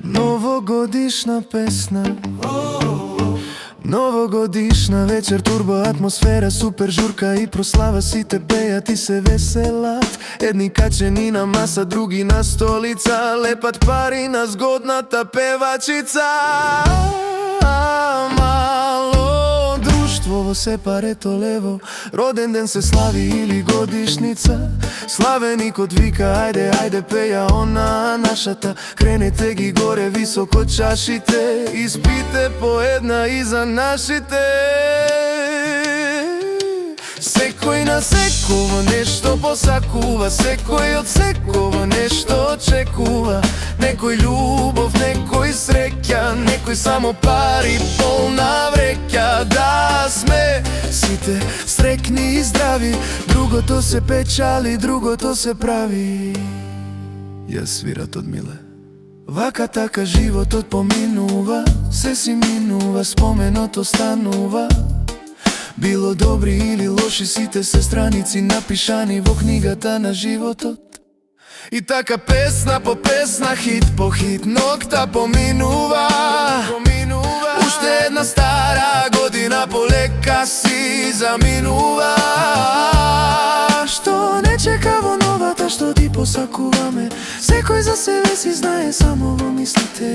Новогодишна песна, новогодишна вечер, турбо атмосфера, супер журка и прослава, сите пеат и се веселат. Едни качени на маса, други на столица, лепат пари на згодната певачица. Мало друштво во сепарето лево, роден ден се слави или годишница. Славеникот вика ајде, ајде пеја она нашата, кренете ги горе високо чашите, испите по една и за нашите. Секој на секој нешто посакува, секој од секој нешто очекува. Некој љубов, некој среќа, некој само пари полна вреќа. Да сме сите срекни и здрави, другото се печали, другото се прави. Ја свират од Миле. Вака така животот поминува, се си минува, споменот останува. Било добри или лоши, сите се страници напишани во книгата на животот. И така песна по песна, хит по хит, ноќта поминува. Уште една стара година полека си заминува. Што не чека во новата, што ти посакуваме, секој за себе си знае само во мислите.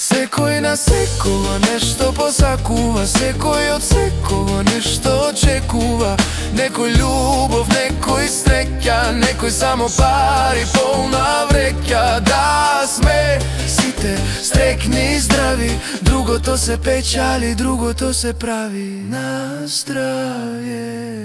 Секој на секој нешто посакува, секој од секој нешто очекува. Некој љубов, некој среќа, некој само пари полна вреќа. Да сме сите стрекни и здрави, другото се печали, другото се прави. На здравје.